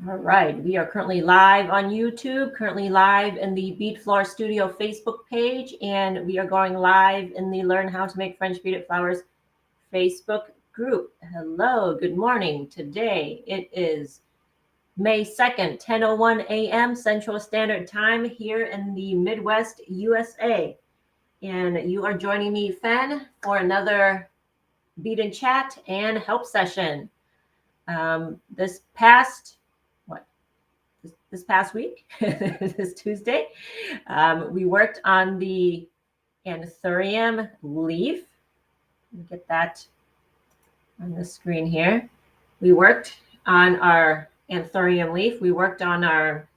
All right, we are currently live on YouTube, currently live in the Bead Flower Studio Facebook page, and we are going live in the Learn How to Make French Beaded Flowers Facebook group. Hello, good morning. Today it is May 2nd, 10:01 a.m. Central Standard Time here in the Midwest, USA. And you are joining me, Fen, for another Bead and Chat and help session. This past week, this Tuesday, we worked on the anthurium leaf. Let me get that on the screen here. We worked on our anthurium leaf. We worked on our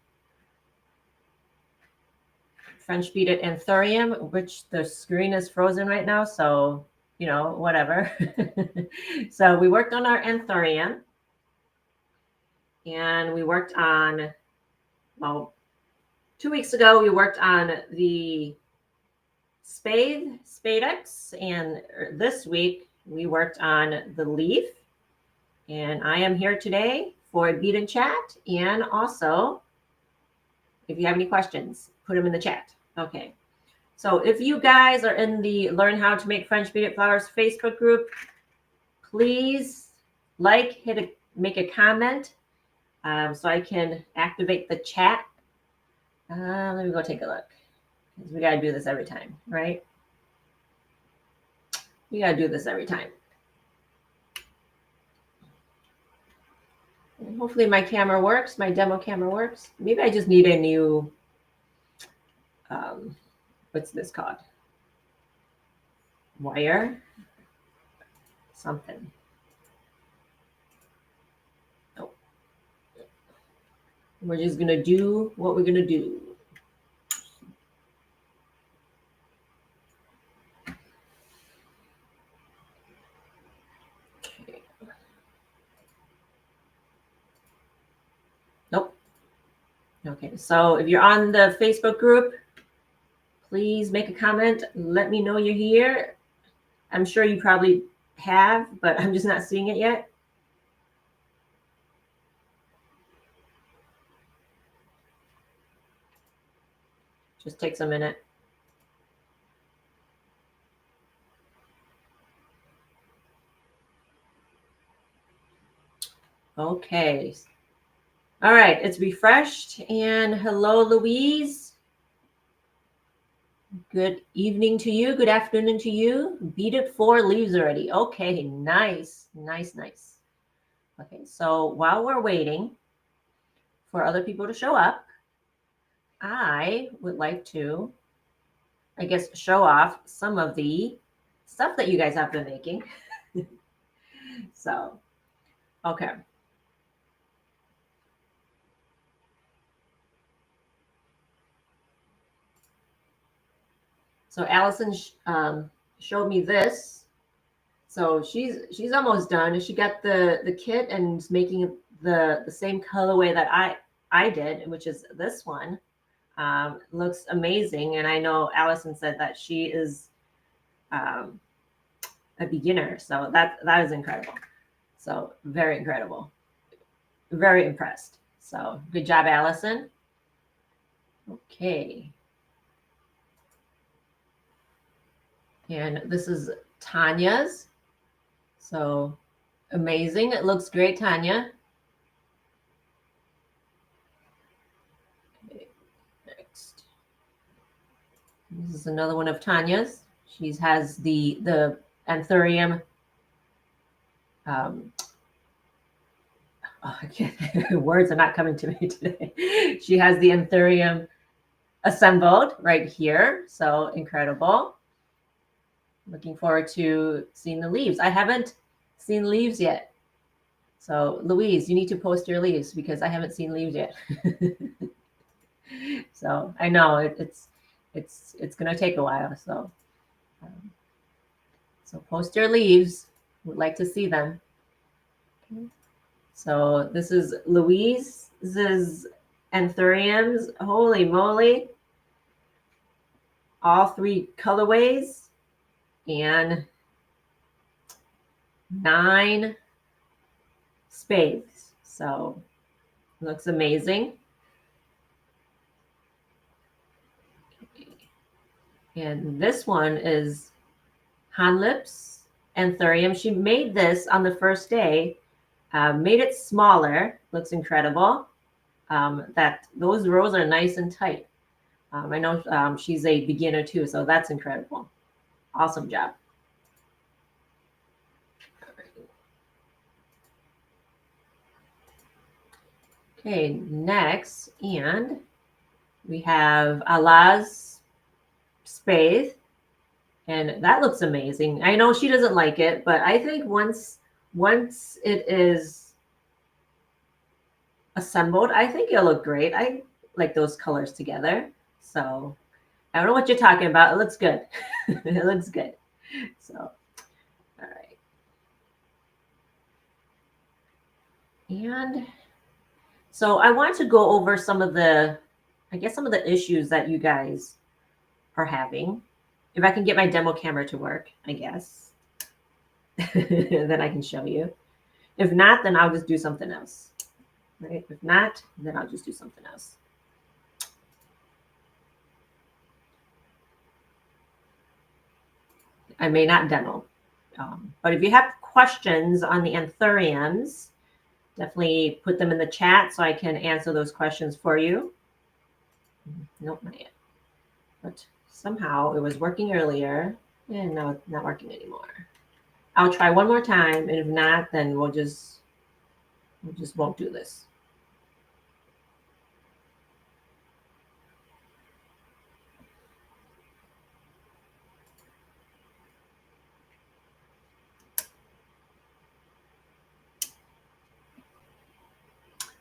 French beaded anthurium, which the screen is frozen right now, so whatever. So we worked on our anthurium, and we worked on, well, 2 weeks ago we worked on the spadex, and this week we worked on the leaf. And I am here today for Bead and Chat, and also if you have any questions, put them in the chat. Okay, so if you guys are in the Learn How to Make French Beaded Flowers Facebook group, please make a comment so I can activate the chat. Let me go take a look, because we got to do this every time, right? We got to do this every time. And hopefully my camera works, my demo camera works. Maybe I just need a new, what's this called? Wire? Something. Nope. We're just going to do what we're going to do. Okay. Nope. Okay, so if you're on the Facebook group, please make a comment. Let me know you're here. I'm sure you probably have, but I'm just not seeing it yet. Just takes a minute. Okay. All right, it's refreshed. And hello, Louise. Good evening to you. Good afternoon to you. Beaded 4 leaves already. Okay, nice, nice, nice. Okay, so while we're waiting for other people to show up, I would like to, I guess, show off some of the stuff that you guys have been making. So, okay. So Allison showed me this. So she's almost done. She got the kit and is making the same colorway that I did, which is this one. Looks amazing. And I know Allison said that she is a beginner. So that is incredible. So very incredible. Very impressed. So good job, Allison. Okay. And this is Tanya's. So amazing. It looks great, Tanya. Okay, next. This is another one of Tanya's. She has the anthurium. Words are not coming to me today. She has the anthurium assembled right here. So incredible. Looking forward to seeing the leaves. I haven't seen leaves yet. So Louise, you need to post your leaves because I haven't seen leaves yet. So I know it's going to take a while. So so post your leaves. Would like to see them. Okay. So this is Louise's anthuriums. Holy moly. All 3 colorways. And 9 spades. So Looks amazing. And this one is Hanlips Anthurium. She made this on the first day, made it smaller. Looks incredible. That those rows are nice and tight. I know she's a beginner too, so that's incredible. Awesome job. Okay, next, and we have Allah's Spade, and that looks amazing. I know she doesn't like it, but I think once it is assembled, I think it'll look great. I like those colors together. So I don't know what you're talking about. It looks good. It looks good. So, all right. And so I want to go over some of the, I guess, some of the issues that you guys are having. If I can get my demo camera to work, I guess, then I can show you. If not, then I'll just do something else. Right? If not, then I'll just do something else. I may not demo. But if you have questions on the anthuriums, definitely put them in the chat so I can answer those questions for you. Nope, not yet. But somehow it was working earlier and now it's not working anymore. I'll try one more time, and if not, then we'll just won't do this.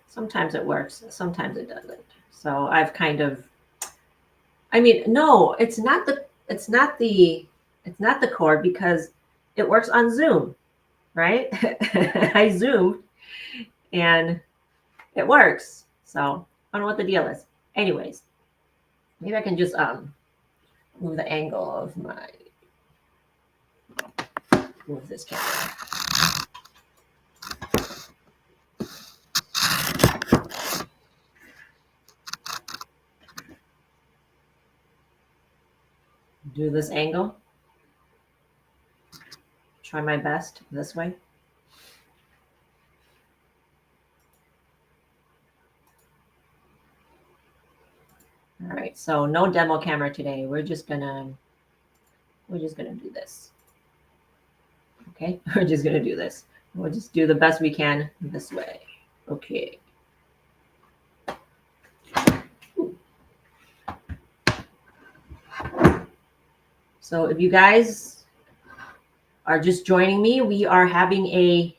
Sometimes it works, sometimes it doesn't. So I've kind of, I mean, no, it's not the cord, because it works on Zoom, right? I Zoomed and it works. So I don't know what the deal is. Anyways, maybe I can just move the angle of my, move this camera. Do this angle. Try my best this way. All right, so no demo camera today. We're just gonna do this. Okay, we're just gonna do this. We'll just do the best we can this way. Okay. So if you guys are just joining me, we are having a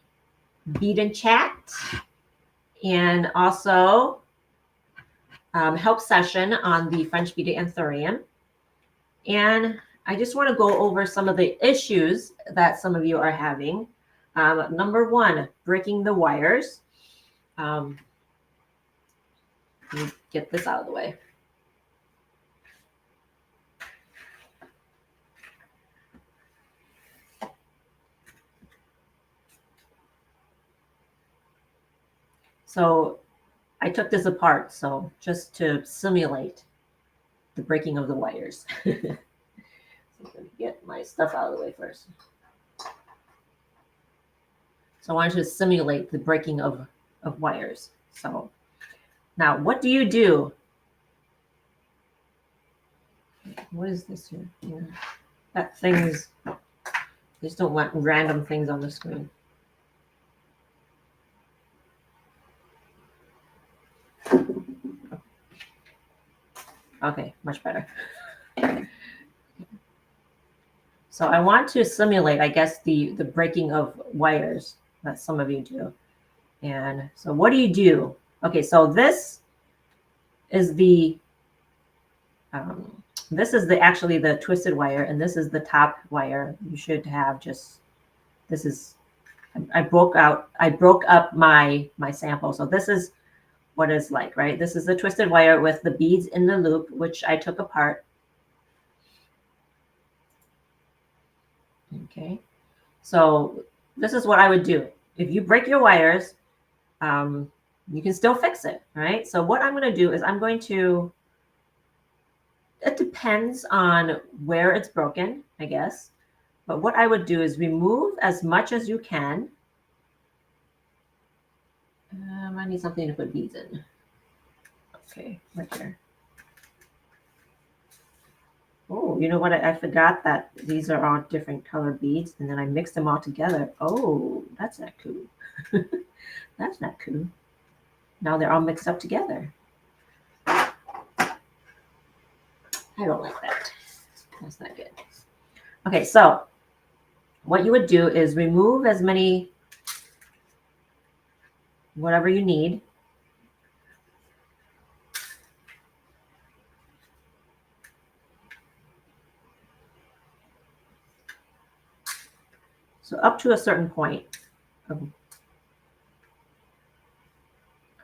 bead and chat and also help session on the French beaded anthurium. And I just want to go over some of the issues that some of you are having. Number one, breaking the wires. Let me get this out of the way. So I took this apart, so just to simulate the breaking of the wires. So I'm going to get my stuff out of the way first. So I wanted to simulate the breaking of wires. So now what do you do? What is this here? Yeah. That thing's, I just don't want random things on the screen. Okay, much better. So I want to simulate, I guess, the breaking of wires that some of you do. And so what do you do? Okay, so this is the actually the twisted wire, and this is the top wire. You should have just, this is, I broke up my sample. So this is what it's like, right? This is the twisted wire with the beads in the loop, which I took apart. Okay, so this is what I would do. If you break your wires, You can still fix it, right? So what I'm going to do is it depends on where it's broken, I guess. But what I would do is remove as much as you can. I need something to put beads in. Okay, right here. Oh, you know what? I forgot that these are all different color beads, and then I mixed them all together. Oh, that's not cool. That's not cool. Now they're all mixed up together. I don't like that. That's not good. Okay, so what you would do is remove as many, whatever you need. So up to a certain point.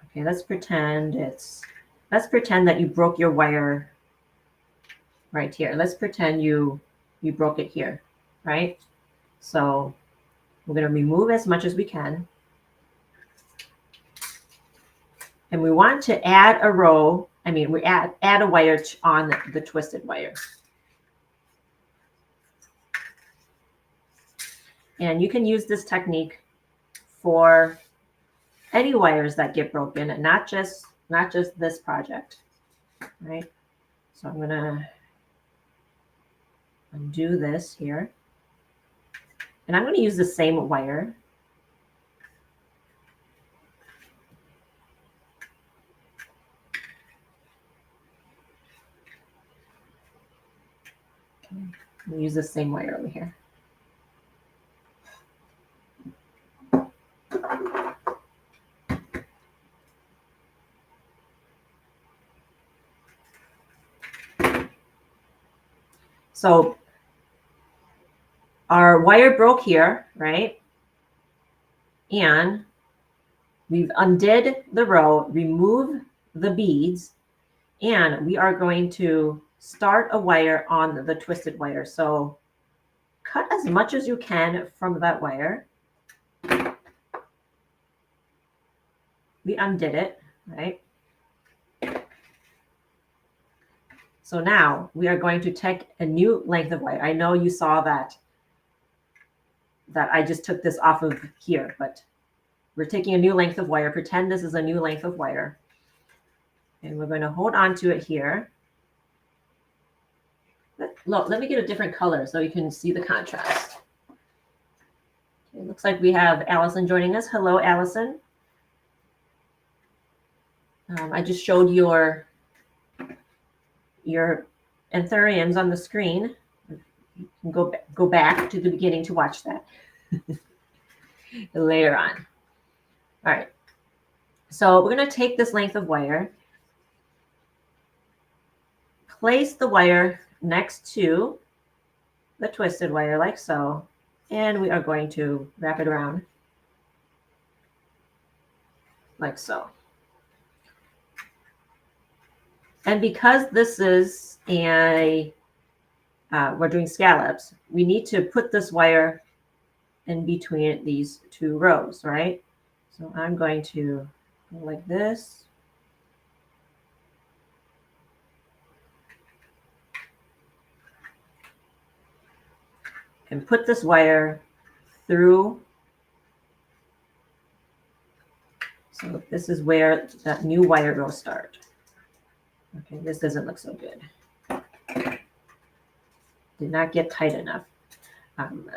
Okay, let's pretend that you broke your wire right here. Let's pretend you broke it here, right? So we're going to remove as much as we can. And we want to add a row, we add a wire on the twisted wire. And you can use this technique for any wires that get broken, and not just this project, right? So I'm gonna undo this here, and I'm going to use the same wire. We'll use the same wire over here. So our wire broke here, right? And we've undid the row, remove the beads, and we are going to start a wire on the twisted wire. So cut as much as you can from that wire. We undid it, right? So now we are going to take a new length of wire. I know you saw that I just took this off of here, but we're taking a new length of wire. Pretend this is a new length of wire. And we're going to hold on to it here. Look, let me get a different color so you can see the contrast. It looks like we have Allison joining us. Hello, Allison. I just showed your anthuriums on the screen. You can go back to the beginning to watch that later on. All right. So we're going to take this length of wire, place the wire next to the twisted wire like so, and we are going to wrap it around like so. And because this is we're doing scallops, we need to put this wire in between these two rows, right? So I'm going to go like this. And put this wire through. So this is where that new wire will start. Okay, this doesn't look so good. Did not get tight enough.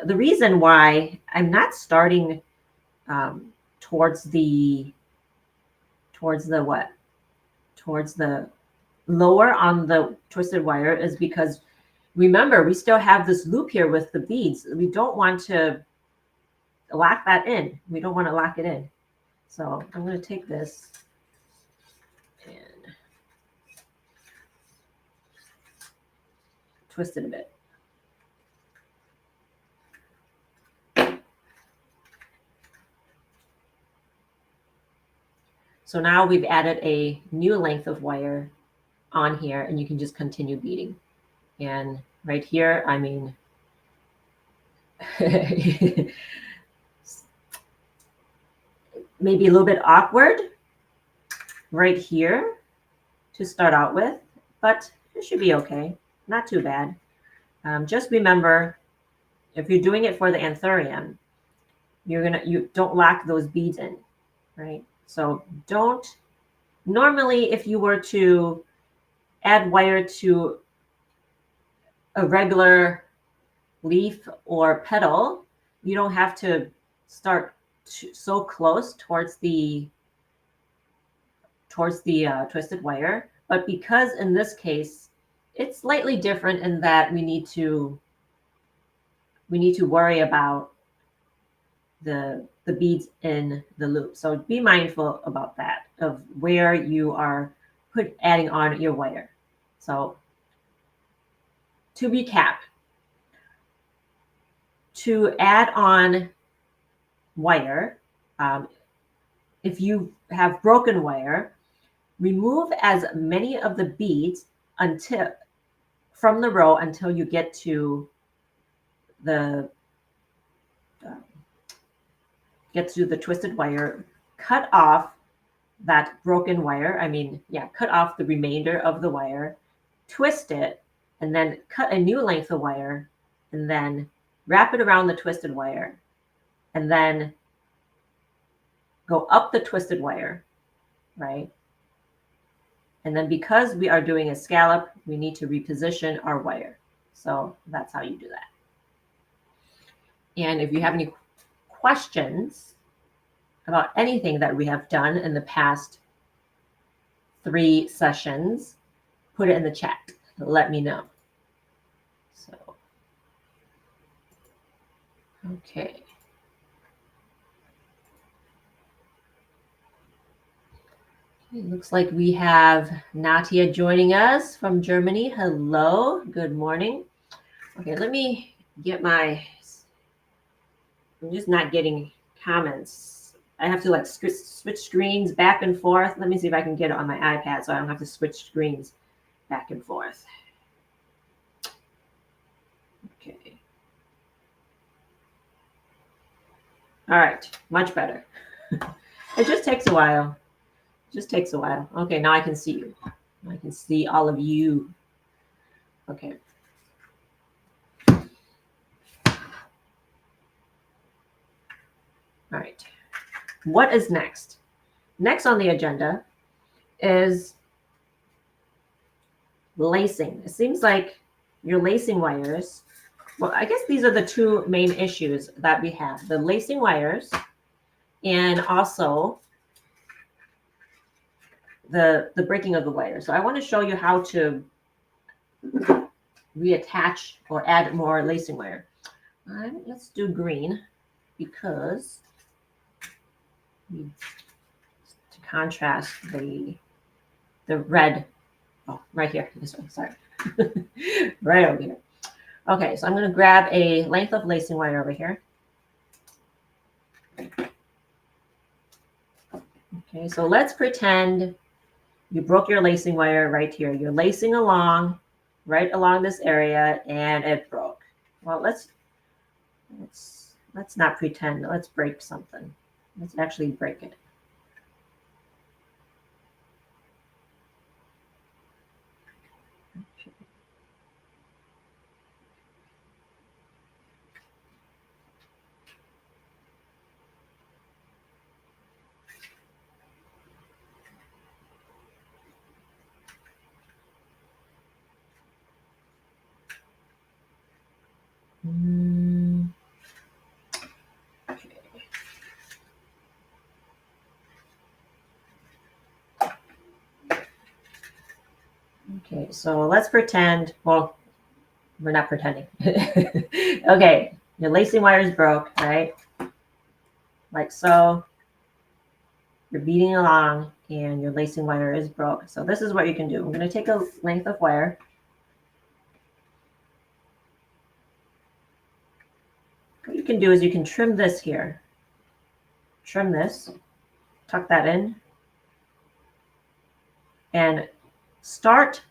The reason why I'm not starting towards the lower on the twisted wire is because, remember, we still have this loop here with the beads. We don't want to lock that in. We don't want to lock it in. So I'm going to take this and twist it a bit. So now we've added a new length of wire on here, and you can just continue beading. And right here, maybe a little bit awkward, right here to start out with, but it should be okay. Not too bad. Just remember, if you're doing it for the anthurium, you don't lock those beads in, right? So don't. Normally, if you were to add wire to a regular leaf or petal, you don't have to start so close towards the twisted wire. But because in this case, it's slightly different in that we need to worry about the beads in the loop. So be mindful about that, of where you are adding on your wire. So to recap, to add on wire, if you have broken wire, remove as many of the beads from the row until you get to the twisted wire. Cut off that broken wire. Cut off the remainder of the wire, twist it, and then cut a new length of wire, and then wrap it around the twisted wire, and then go up the twisted wire, right? And then because we are doing a scallop, we need to reposition our wire. So that's how you do that. And if you have any questions about anything that we have done in the past 3 sessions, put it in the chat. Let me know. So, okay. It looks like we have Natia joining us from Germany. Hello, good morning. Okay, let me get I'm just not getting comments. I have to switch screens back and forth. Let me see if I can get it on my iPad so I don't have to switch screens back and forth. Okay. All right, much better. It just takes a while. Okay, now I can see you. I can see all of you. Okay. All right. What is next? Next on the agenda is lacing. It seems like your lacing wires. Well, I guess these are the 2 main issues that we have: the lacing wires, and also the breaking of the wire. So I want to show you how to reattach or add more lacing wire. Let's do green because to contrast the red. Oh, right here. This one. Sorry. Right over here. Okay, so I'm going to grab a length of lacing wire over here. Okay, so let's pretend you broke your lacing wire right here. You're lacing right along this area, and it broke. Well, let's not pretend. Let's break something. Let's actually break it. Okay, so let's pretend, well, we're not pretending. Okay, your lacing wire is broke, right? Like so. You're beading along and your lacing wire is broke. So this is what you can do. I'm going to take a length of wire. What you can do is you can trim this here. Trim this, tuck that in, and start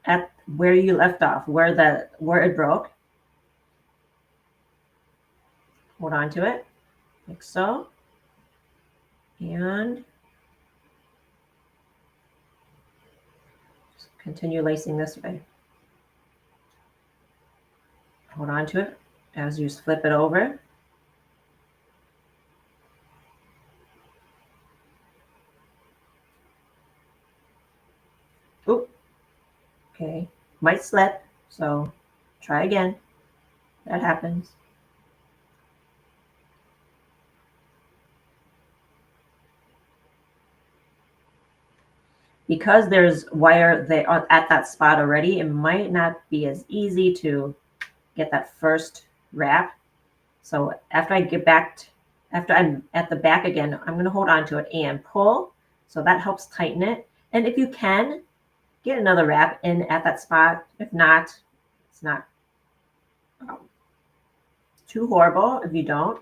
at where you left off, where it broke. Hold on to it, like so. And continue lacing this way. Hold on to it as you flip it over. Oop. Okay, might slip, so try again. That happens. Because there's wire there at that spot already, it might not be as easy to get that first wrap. So after I get back, after I'm at the back again, I'm going to hold on to it and pull. So that helps tighten it. And if you can, get another wrap in at that spot. If not, it's not too horrible if you don't.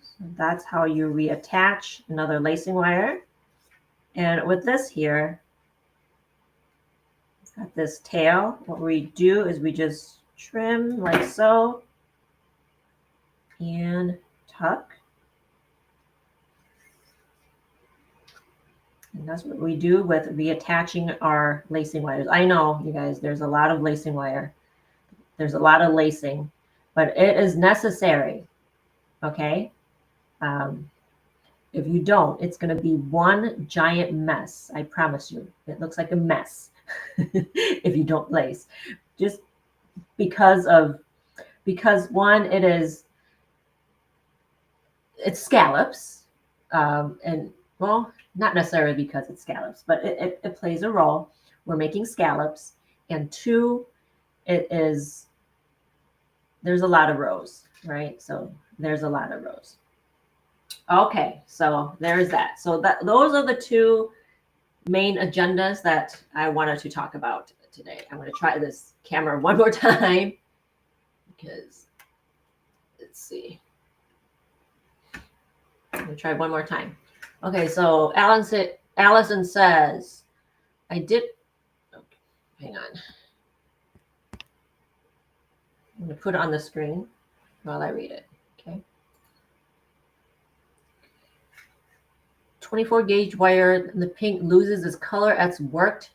So that's how you reattach another lacing wire. And with this here, got this tail. What we do is we just trim like so and tuck. And that's what we do with reattaching our lacing wires. I know, you guys, there's a lot of lacing wire. There's a lot of lacing, but it is necessary, okay? If you don't, it's going to be one giant mess. I promise you. It looks like a mess if you don't lace. Just because one, it's scallops, and well, not necessarily because it's scallops, but it plays a role. We're making scallops, and two, there's a lot of rows, right? So there's a lot of rows. Okay, so there's that. So those are the two main agendas that I wanted to talk about today. I'm going to try this camera one more time because let's see. I'm going to try one more time. Okay, so Allison says, I did, okay, hang on. I'm going to put it on the screen while I read it, okay? 24 gauge wire, the pink loses its color as worked.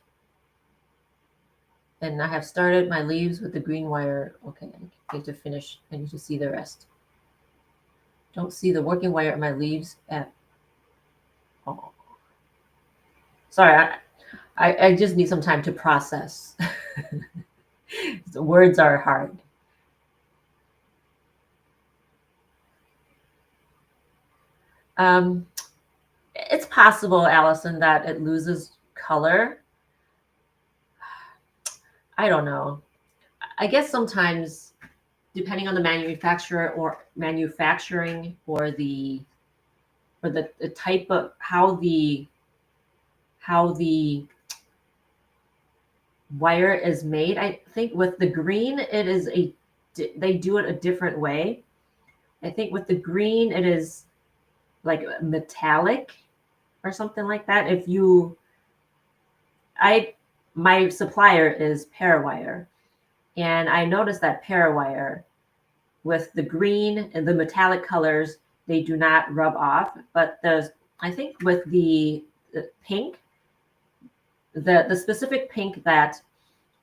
And I have started my leaves with the green wire. Okay, I need to finish. I need to see the rest. Don't see the working wire at my leaves at all. Sorry, I just need some time to process. The words are hard. It's possible, Allison, that it loses color. I don't know. I guess sometimes, depending on the manufacturer or manufacturing or the type of how the wire is made. I think with the green, they do it a different way. I think with the green, it is like metallic or something like that. My supplier is Parawire, and I noticed that Parawire with the green and the metallic colors, they do not rub off. But I think with the pink, the specific pink that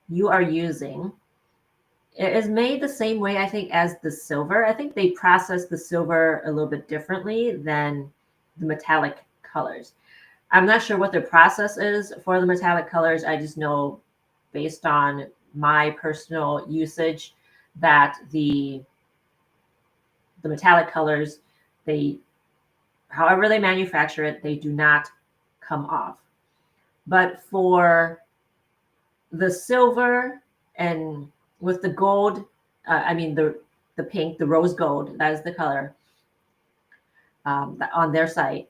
you are using, it is made the same way, I think, as the silver. I think they process the silver a little bit differently than the metallic colors. I'm not sure what their process is for the metallic colors. I just know based on my personal usage that the metallic colors, however they manufacture it, they do not come off. But for the silver and with the gold, the pink, the rose gold, that is the color on their site.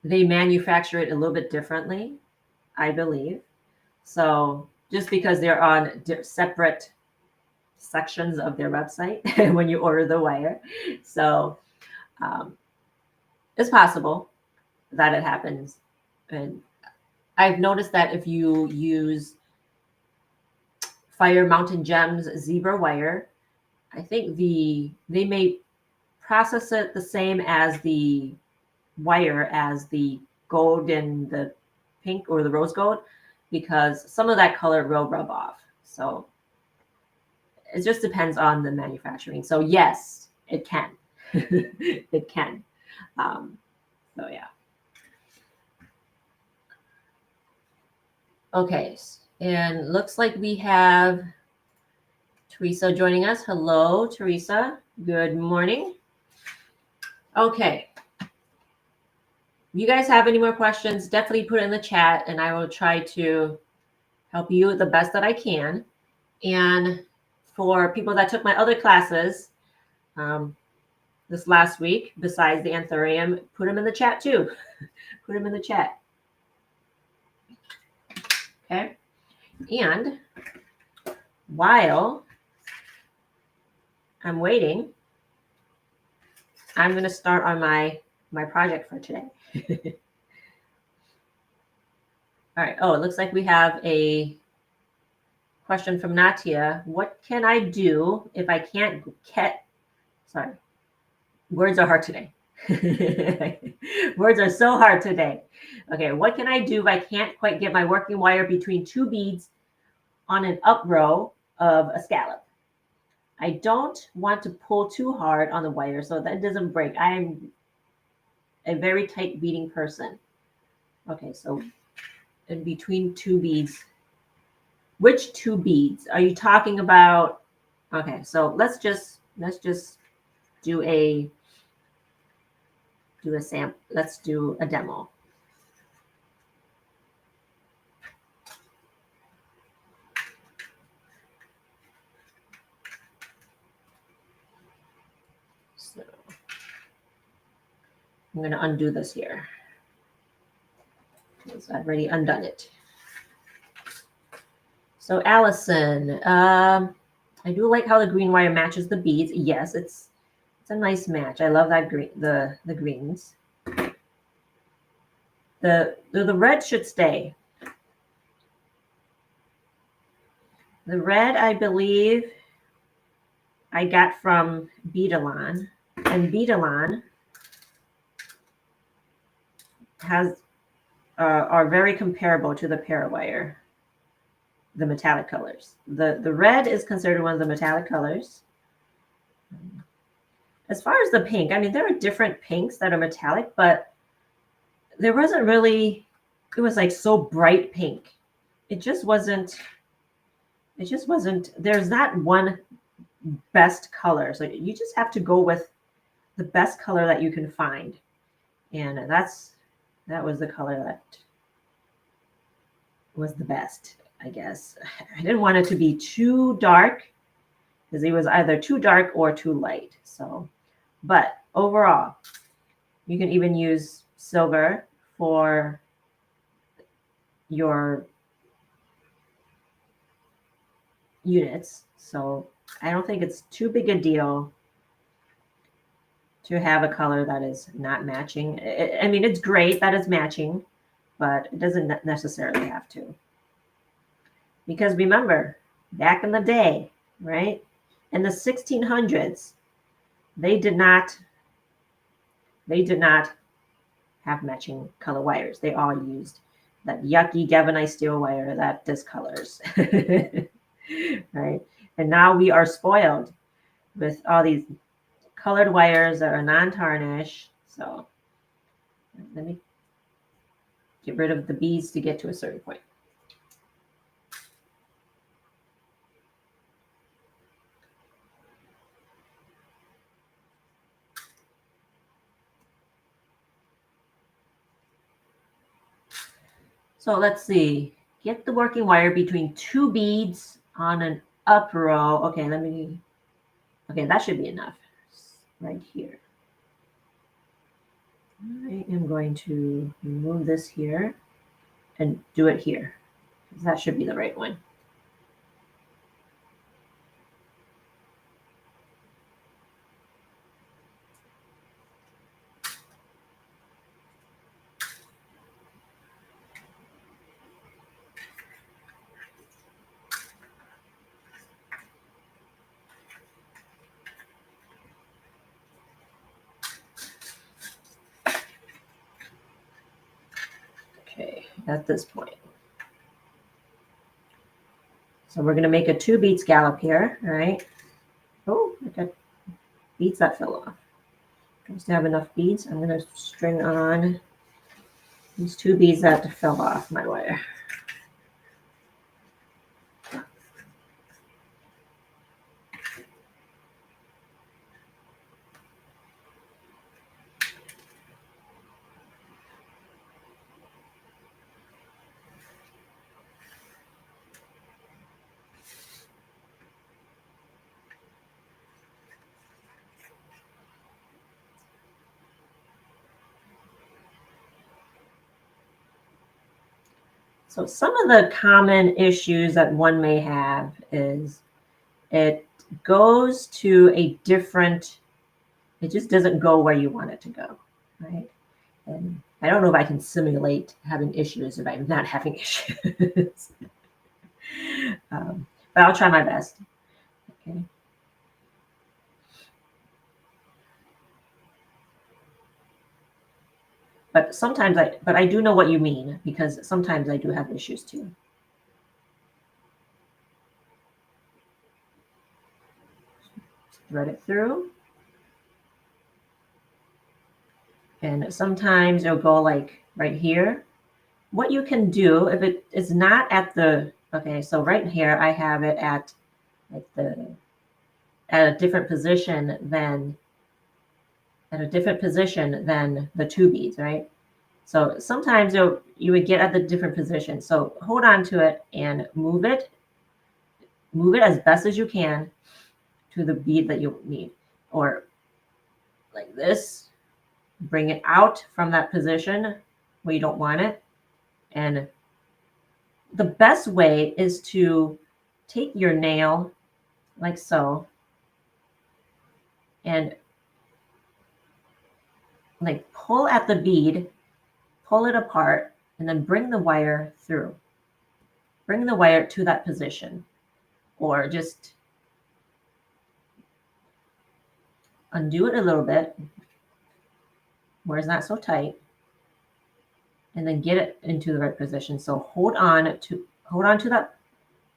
They manufacture it a little bit differently, I believe. So just because they're on separate sections of their website when you order the wire. So it's possible that it happens. And I've noticed that if you use Fire Mountain Gems zebra wire, I think they may process it the same as the wire as the gold and the pink or the rose gold, because some of that color will rub off. So it just depends on the manufacturing. So yes, it can. It can. So yeah. Okay, and looks like we have Teresa joining us. Hello, Teresa. Good morning. Okay. If you guys have any more questions, definitely put it in the chat and I will try to help you the best that I can. And for people that took my other classes this last week, besides the anthurium, put them in the chat too. Put them in the chat. Okay. And while I'm waiting, I'm going to start on my project for today. All right. Oh, it looks like we have a question from Natia. What can I do if I can't get, sorry, words are hard today. Words are so hard today. Okay, what can I do if I can't quite get my working wire between two beads on an up row of a scallop? I don't want to pull too hard on the wire so that it doesn't break. I am a very tight beading person. Okay, so in between two beads, which two beads are you talking about? Okay, so let's just do a sample. Let's do a demo. So I'm going to undo this here because I've already undone it. So Allison, I do like how the green wire matches the beads. Yes, it's a nice match. I love that green, the greens. The red should stay. The red, I believe, I got from Beadalon, and Beadalon has are very comparable to the Parawire, the metallic colors. The red is considered one of the metallic colors. As far as the pink, I mean, there are different pinks that are metallic, but there wasn't really, it was like so bright pink. It just wasn't, there's not one best color. So you just have to go with the best color that you can find. And that was the color that was the best, I guess. I didn't want it to be too dark because it was either too dark or too light. So, but overall, you can even use silver for your units. So I don't think it's too big a deal to have a color that is not matching. I mean, it's great that it's matching, but it doesn't necessarily have to. Because remember, back in the day, right? In the 1600s, they did not have matching color wires. They all used that yucky galvanized steel wire that discolors. Right? And now we are spoiled with all these colored wires that are non-tarnish. So let me get rid of the beads to get to a certain point. So let's see. Get the working wire between two beads on an up row. Okay, okay, that should be enough right here. I am going to remove this here and do it here. That should be the right one. Okay, at this point. So we're going to make a 2 bead scallop here, all right? Oh, I got beads that fell off. Just to have enough beads, I'm going to string on these 2 beads that fell off my wire. So some of the common issues that one may have is it goes to a different, it just doesn't go where you want it to go, right? And I don't know if I can simulate having issues if I'm not having issues. But I'll try my best. Okay. But sometimes I do know what you mean, because sometimes I do have issues too. Thread it through. And sometimes it'll go like right here. What you can do if it is not at the, okay, so right here I have it at like at a different position than the 2 beads, right? So sometimes you would get at the different position. So hold on to it and move it as best as you can to the bead that you need, or like this. Bring it out from that position where you don't want it. And the best way is to take your nail like so and like pull at the bead, pull it apart, and then bring the wire through. Bring the wire to that position, or just undo it a little bit where it's not so tight, and then get it into the right position. So hold on to that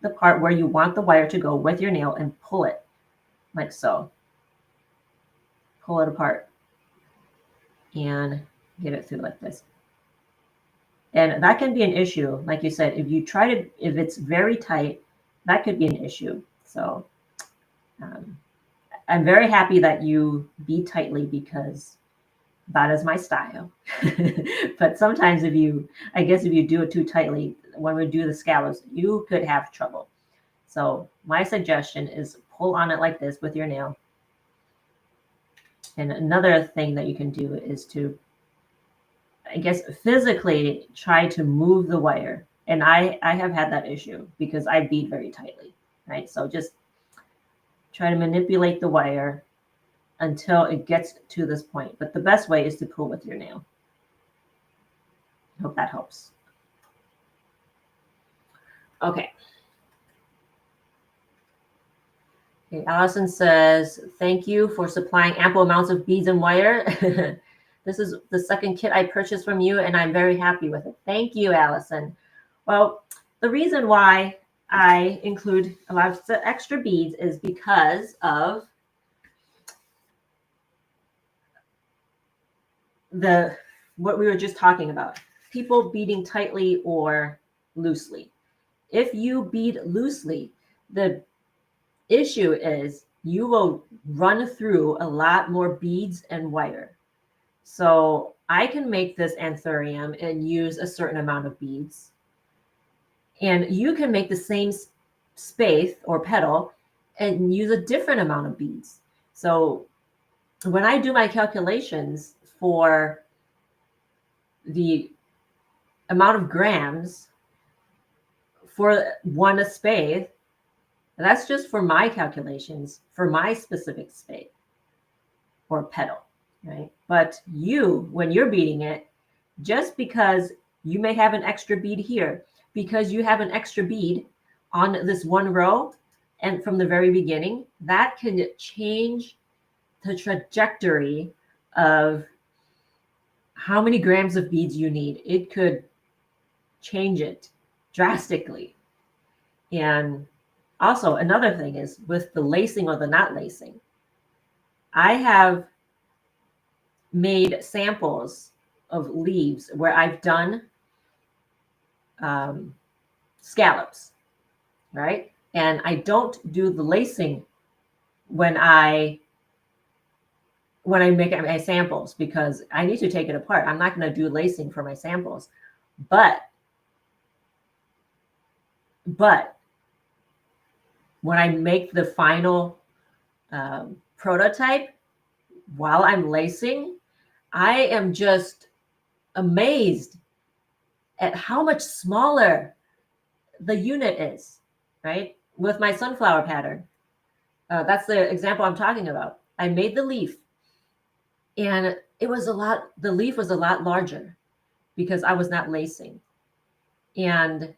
the part where you want the wire to go with your nail and pull it like so. Pull it apart and get it through like this. And that can be an issue. Like you said, if it's very tight, that could be an issue. So I'm very happy that you bead tightly, because that is my style. But sometimes if you do it too tightly, when we do the scallops, you could have trouble. So my suggestion is pull on it like this with your nail. And another thing that you can do is to, I guess, physically try to move the wire. And I have had that issue because I bead very tightly, right? So just try to manipulate the wire until it gets to this point. But the best way is to pull with your nail. I hope that helps. Okay. Okay, Allison says, thank you for supplying ample amounts of beads and wire. This is the second kit I purchased from you, and I'm very happy with it. Thank you, Allison. Well, the reason why I include a lot of extra beads is because of what we were just talking about. People beading tightly or loosely. If you bead loosely, the issue is you will run through a lot more beads and wire. So I can make this anthurium and use a certain amount of beads. And you can make the same spathe or petal and use a different amount of beads. So when I do my calculations for the amount of grams for one spade, that's just for my calculations, for my specific spade or petal, right? But you, when you're beading it, just because you may have an extra bead here, because you have an extra bead on this one row, and from the very beginning, that can change the trajectory of how many grams of beads you need. It could change it drastically. And also another thing is with the lacing or the not lacing, I have made samples of leaves where I've done scallops, right? And I don't do the lacing when I make my samples because I need to take it apart. I'm not going to do lacing for my samples, but when I make the final prototype, while I'm lacing, I am just amazed at how much smaller the unit is, right? With my sunflower pattern. That's the example I'm talking about. I made the leaf and the leaf was a lot larger because I was not lacing. And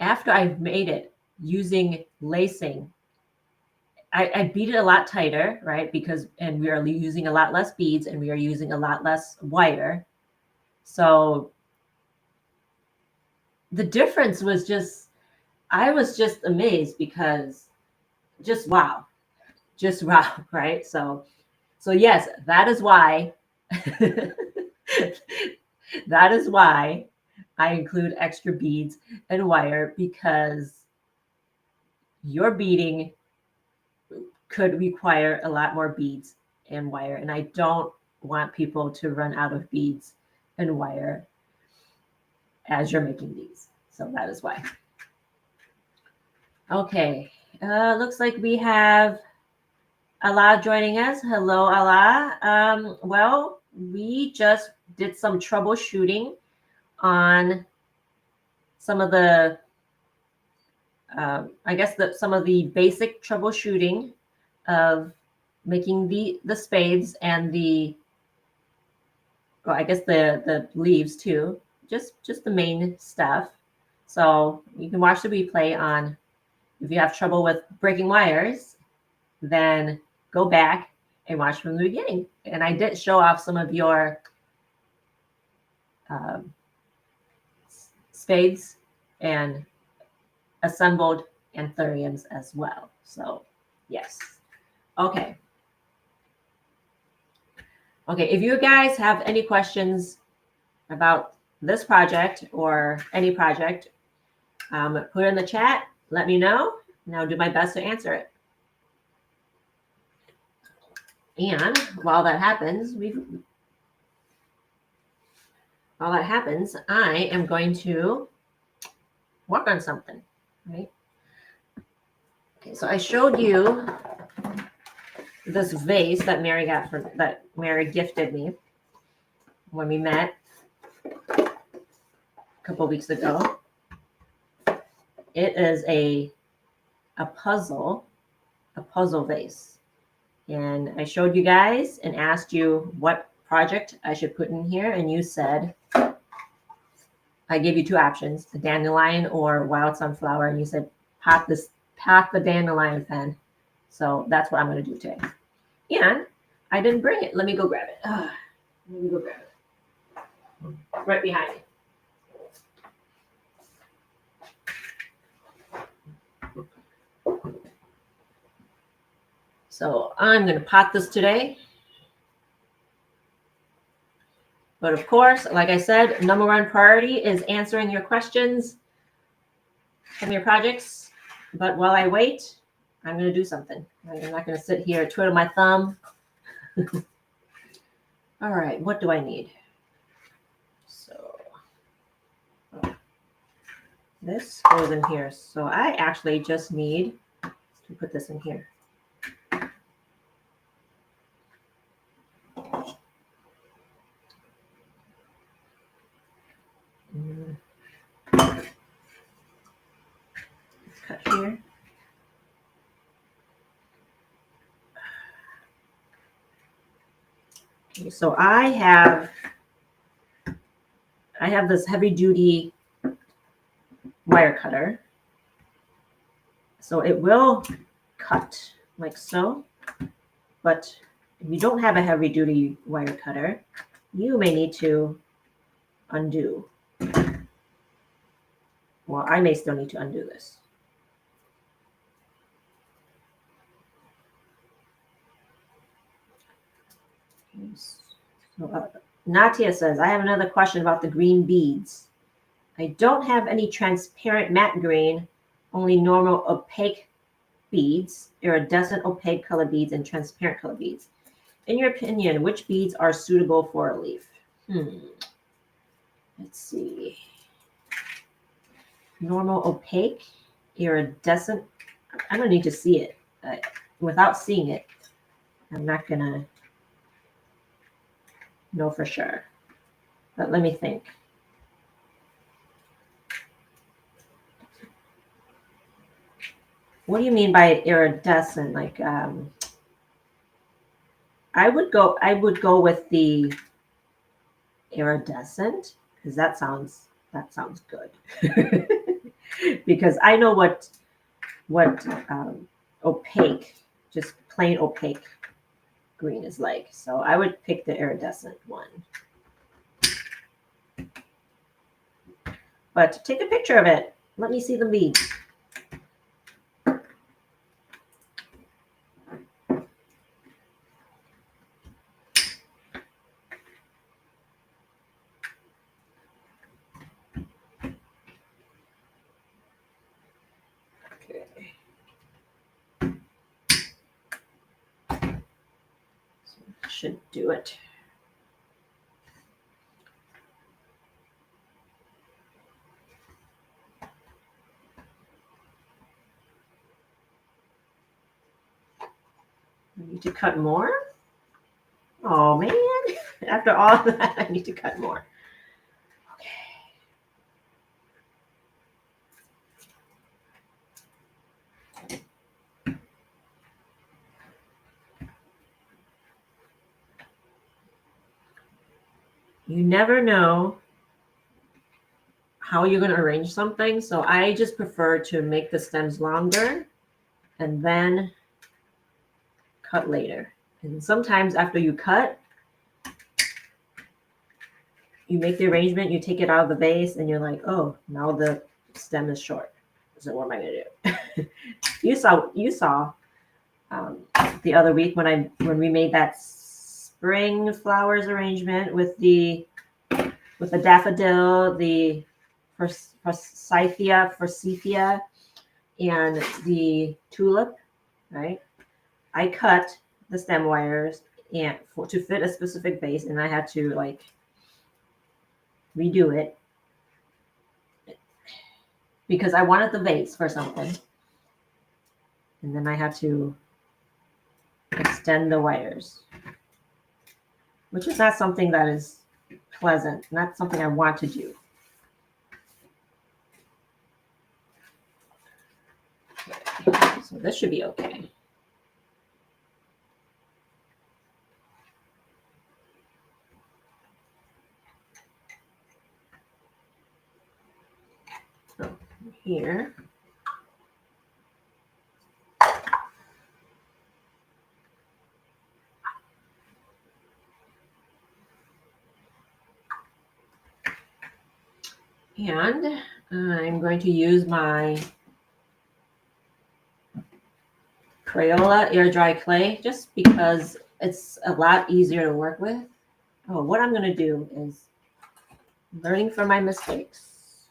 after I've made it using lacing, I beat it a lot tighter, right? And we are using a lot less beads and we are using a lot less wire. So the difference was I was just amazed because just wow, right? So yes, that is why, that is why I include extra beads and wire, because your beading could require a lot more beads and wire. And I don't want people to run out of beads and wire as you're making these. So that is why. Okay, looks like we have Allah joining us. Hello, Allah. Well, we just did some troubleshooting on some of the, I guess some of the basic troubleshooting of making the spades and I guess the leaves too. Just the main stuff. So you can watch the replay on. If you have trouble with breaking wires, then go back and watch from the beginning. And I did show off some of your spades and assembled anthuriums as well. So yes. Okay. Okay, if you guys have any questions about this project or any project, put it in the chat, let me know, and I'll do my best to answer it. And while that happens, I am going to work on something, right? Okay, so I showed you this vase that Mary gifted me when we met a couple weeks ago. It is a puzzle vase. And I showed you guys and asked you what project I should put in here. And you said, I gave you two options, the dandelion or wild sunflower. And you said, pot the dandelion, Fen. So that's what I'm going to do today. And I didn't bring it. Let me go grab it. Let me go grab it. Right behind me. So I'm going to pot this today. But of course, like I said, number one priority is answering your questions from your projects. But while I wait, I'm going to do something. I'm not going to sit here, twiddle my thumb. All right, what do I need? So this goes in here. So I actually just need to put this in here. Okay, so I have this heavy duty wire cutter. So it will cut like so, but if you don't have a heavy duty wire cutter, you may need to undo. Well, I may still need to undo this. So, Natia says, I have another question about the green beads. I don't have any transparent matte green, only normal opaque beads, iridescent opaque color beads, and transparent color beads. In your opinion, which beads are suitable for a leaf? Let's see. Normal opaque, iridescent. I don't need to see it. Without seeing it, I'm not going to know for sure. But let me think. What do you mean by iridescent? Like, I would go with the iridescent because that sounds good. Because I know what opaque, just plain opaque green is like. So I would pick the iridescent one. But take a picture of it. Let me see the beads. Should do it. I need to cut more? Oh man, after all that, I need to cut more. Okay. You never know how you're going to arrange something. So I just prefer to make the stems longer and then cut later. And sometimes after you cut, you make the arrangement, you take it out of the vase, and you're like, oh, now the stem is short. So what am I going to do? You saw the other week when we made that spring flowers arrangement with the daffodil, the forsythia, and the tulip, right? I cut the stem wires and to fit a specific vase, and I had to like redo it because I wanted the vase for something, and then I had to extend the wires, which is not something that is pleasant, not something I want to do. So this should be okay. So here. And I'm going to use my Crayola air dry clay just because it's a lot easier to work with. Oh, what I'm going to do is, learning from my mistakes,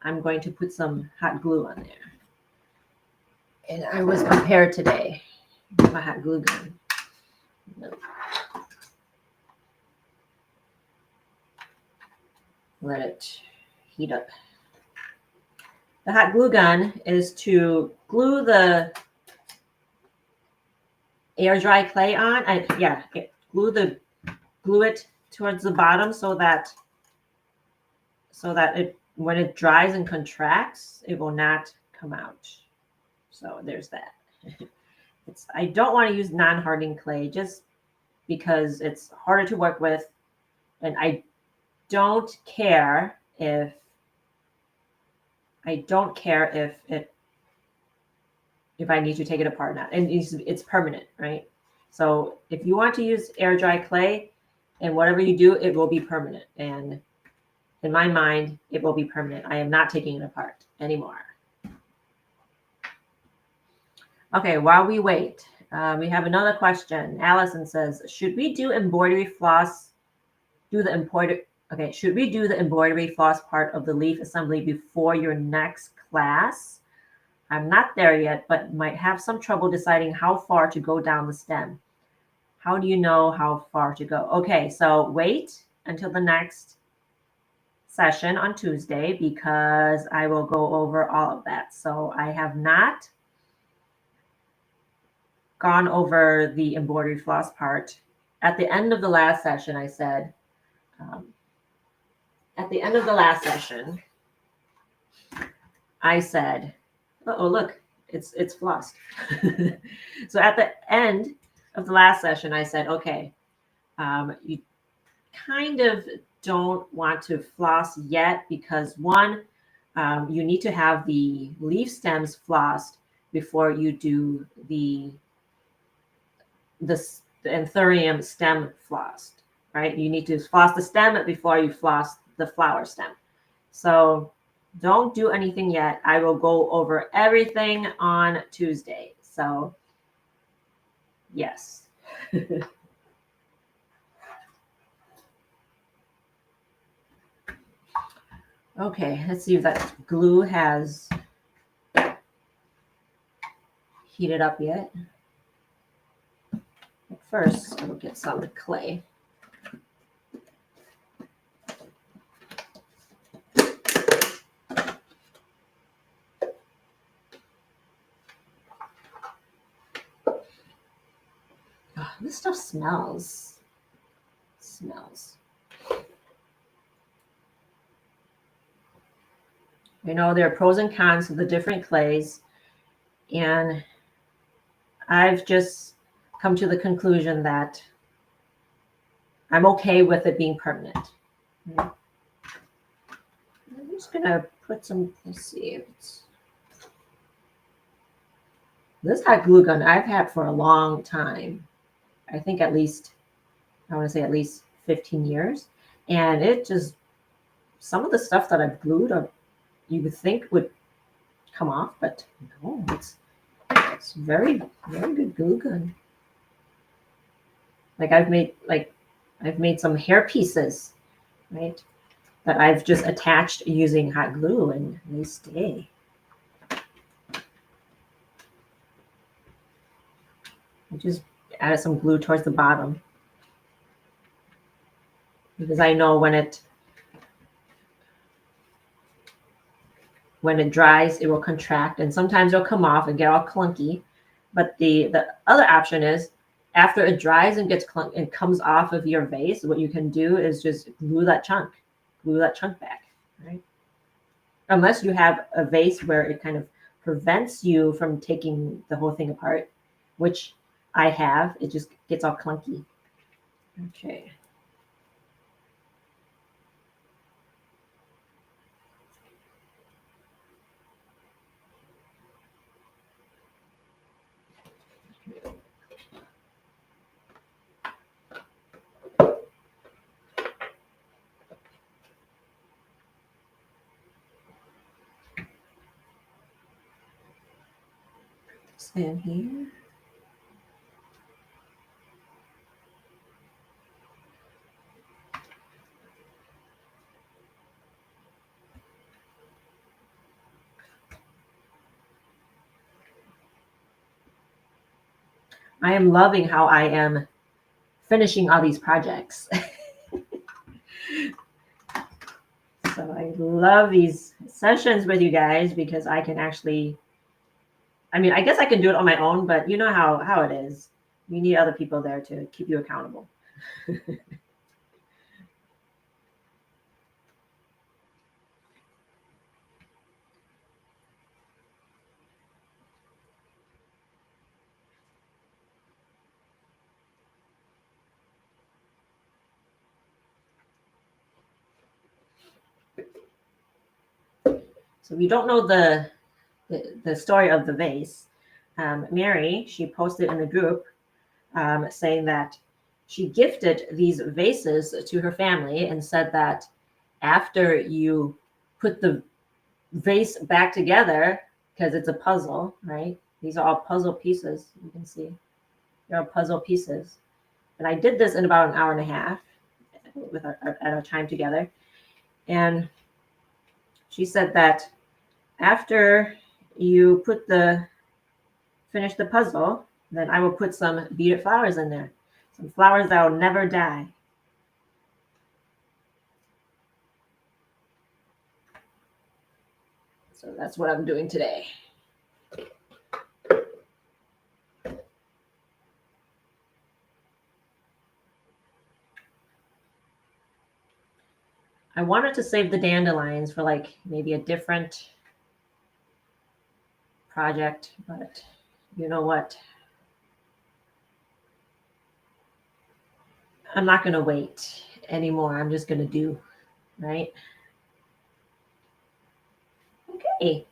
I'm going to put some hot glue on there. And I was prepared today with my hot glue gun. Let it heat up. The hot glue gun is to glue the air dry clay on. Glue it towards the bottom so that it, when it dries and contracts, it will not come out. So there's that. I don't want to use non-hardening clay. Just because it's harder to work with, and I don't care if if I need to take it apart or not. And it's permanent, right? So if you want to use air dry clay, and whatever you do, it will be permanent. And in my mind, it will be permanent. I am not taking it apart anymore. Okay, while we wait, we have another question. Allison says, should we do embroidery floss, should we do the embroidery floss part of the leaf assembly before your next class? I'm not there yet, but might have some trouble deciding how far to go down the stem. How do you know how far to go? Okay, so wait until the next session on Tuesday because I will go over all of that. So I have not gone over the embroidery floss part. At the end of the last session, I said, oh, look, it's flossed. So at the end of the last session, I said, okay, you kind of don't want to floss yet because one, you need to have the leaf stems flossed before you do the anthurium stem flossed, right? You need to floss the stem before you floss the flower stem. So don't do anything yet. I will go over everything on Tuesday. So yes. Okay, let's see if that glue has heated up yet. But first, I will get some clay. Oh, this stuff smells. You know, there are pros and cons of the different clays, and I've just come to the conclusion that I'm okay with it being permanent. I'm just gonna put some, let's see. This hot glue gun I've had for a long time. I think I want to say at least 15 years. And it just, some of the stuff that I've glued up, you would think would come off, but no, it's very, very good glue gun. Like I've made some hair pieces, right? That I've just attached using hot glue and they stay. I just added some glue towards the bottom because I know when it dries, it will contract and sometimes it'll come off and get all clunky. But the other option is after it dries and gets and comes off of your vase, what you can do is just glue that chunk back, right? Unless you have a vase where it kind of prevents you from taking the whole thing apart, which I have, it just gets all clunky. Okay. In here. I am loving how I am finishing all these projects. So I love these sessions with you guys because I can actually, I mean, I guess I can do it on my own, but you know how it is. You need other people there to keep you accountable. So if you don't know the story of the vase, Mary, she posted in the group saying that she gifted these vases to her family and said that after you put the vase back together, because it's a puzzle, right? These are all puzzle pieces. You can see they're all puzzle pieces. And I did this in about an hour and a half with at our time together. And she said that after you finish the puzzle, then I will put some beaded flowers in there. Some flowers that will never die. So that's what I'm doing today. I wanted to save the dandelions for like maybe a different project, but you know what? I'm not going to wait anymore. I'm just going to do, right? Okay.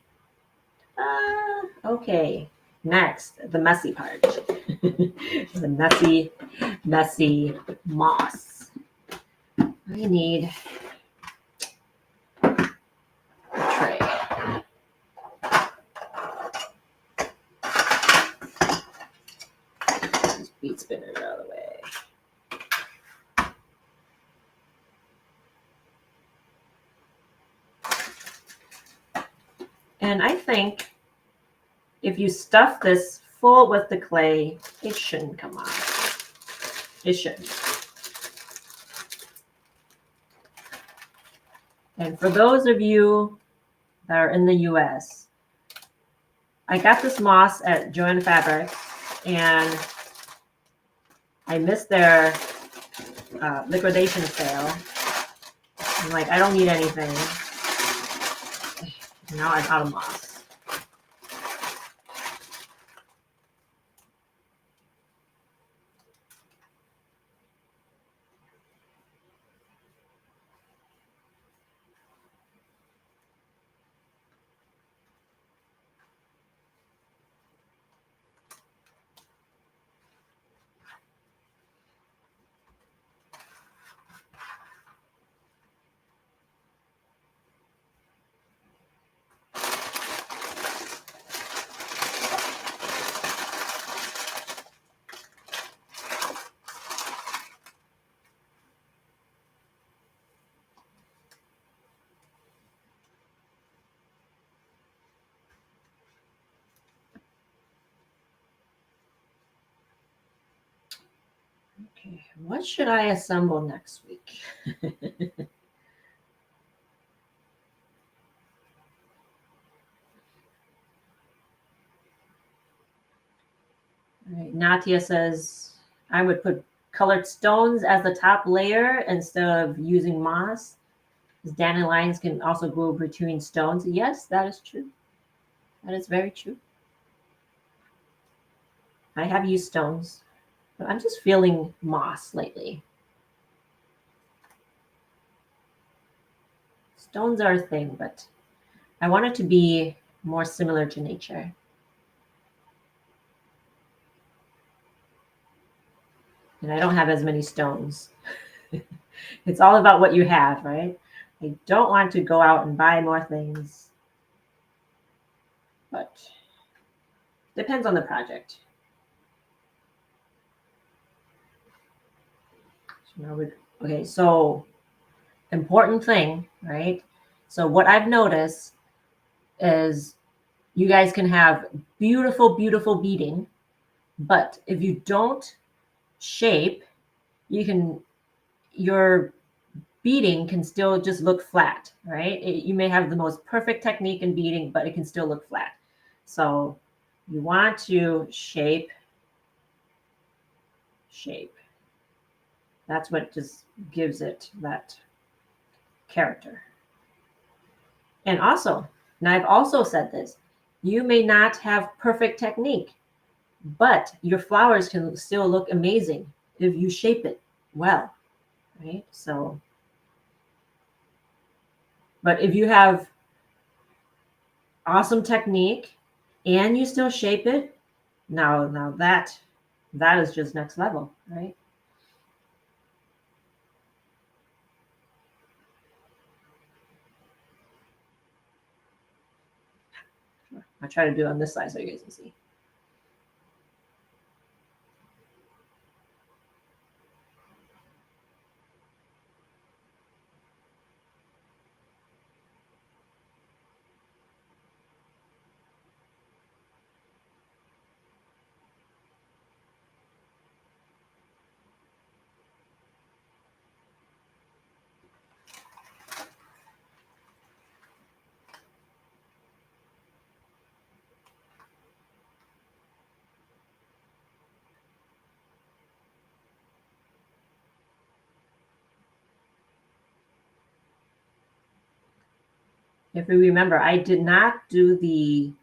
Okay. Next, the messy part. The messy moss. I need a tray. These bead spinners out of the way. And I think if you stuff this full with the clay, it shouldn't come off. It shouldn't. And for those of you that are in the US, I got this moss at Joann Fabrics, and I missed their liquidation sale. I'm like, I don't need anything. Now I'm out of moss. Okay, what should I assemble next week? All right, Natia says I would put colored stones as the top layer instead of using moss. Dandelions can also grow between stones. Yes, that is true. That is very true. I have used stones, but I'm just feeling moss lately. Stones are a thing, but I want it to be more similar to nature. And I don't have as many stones. It's all about what you have, right? I don't want to go out and buy more things, but depends on the project. Okay, so important thing, right? So what I've noticed is you guys can have beautiful, beautiful beading, but if you don't shape, your beading can still just look flat, right? You may have the most perfect technique in beading, but it can still look flat. So you want to shape. That's what just gives it that character. And also, and I've also said this, you may not have perfect technique, but your flowers can still look amazing if you shape it well, right? So, but if you have Awesome technique. And you still shape it. Now that is just next level, right? I'll try to do it on this side so you guys can see. If we remember, I did not do the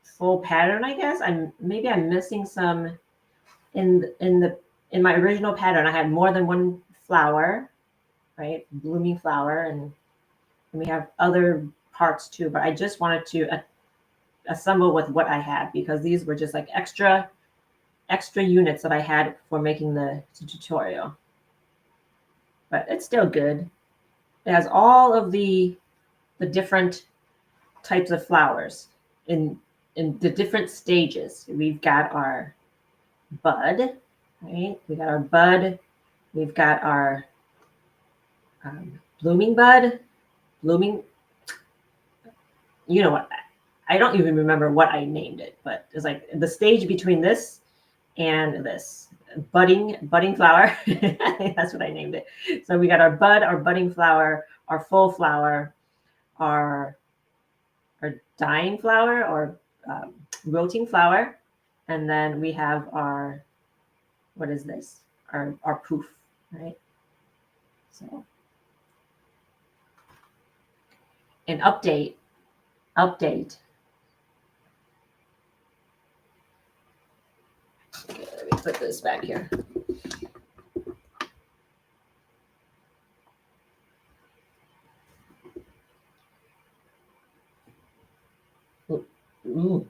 full pattern, I guess. Maybe I'm missing some in my original pattern. I had more than one flower, right? Blooming flower, and we have other parts too, but I just wanted to assemble with what I had because these were just like extra units that I had for making the tutorial. But it's still good. It has all of the different types of flowers in the different stages. We've got our bud, right? We got our bud. We've got our blooming bud, blooming. You know what? I don't even remember what I named it, but it's like the stage between this and this budding flower. I think that's what I named it. So we got our bud, our budding flower, our full flower, our dying flower or wilting flower, and then we have our, what is this? Our poof, right? So an update. Okay, let me put this back here. Ooh.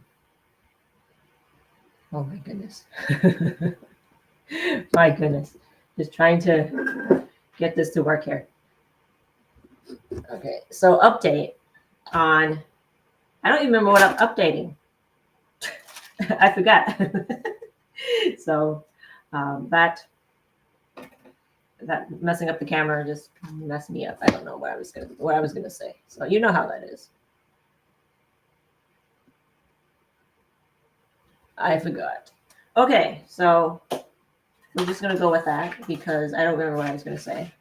Oh my goodness. My goodness. Just trying to get this to work here. Okay, so update on, I don't even remember what I'm updating. I forgot. So that messing up the camera just messed me up. I don't know what I was gonna say. So you know how that is. I forgot. Okay, so we're just gonna go with that because I don't remember what I was gonna say.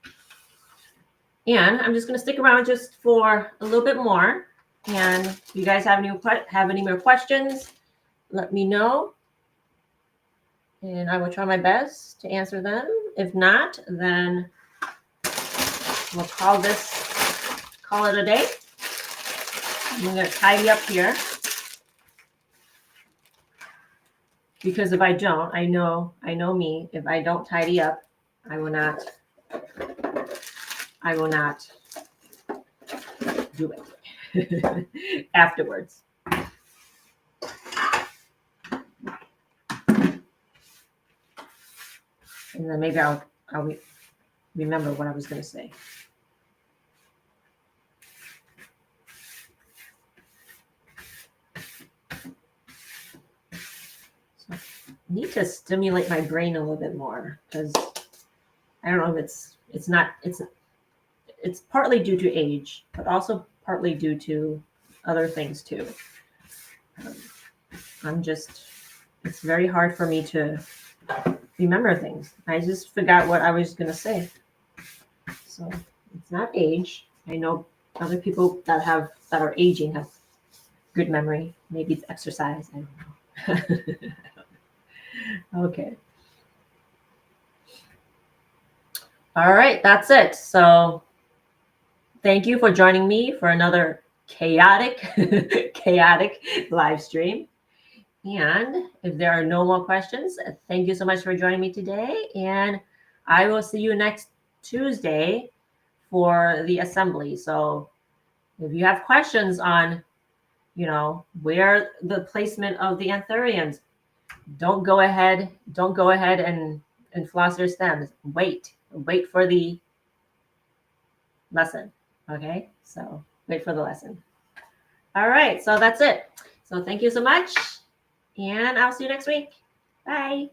And I'm just gonna stick around just for a little bit more. And if you guys have any more questions, let me know. And I will try my best to answer them. If not, then we'll call it a day. I'm gonna tidy up here. Because if I don't, I know me, if I don't tidy up, I will not do it afterwards. And then maybe I'll remember what I was going to say. So I need to stimulate my brain a little bit more because I don't know if it's partly due to age, but also partly due to other things too. It's very hard for me to remember things. I just forgot what I was going to say. So it's not age. I know other people that are aging have good memory. Maybe it's exercise. I don't know. Okay. All right, that's it. So thank you for joining me for another chaotic live stream. And if there are no more questions, thank you so much for joining me today. And I will see you next Tuesday for the assembly. So if you have questions on where the placement of the anthuriums. Don't go ahead and floss your stems. Wait for the lesson. Okay, so wait for the lesson. All right, so that's it. So thank you so much, and I'll see you next week. Bye.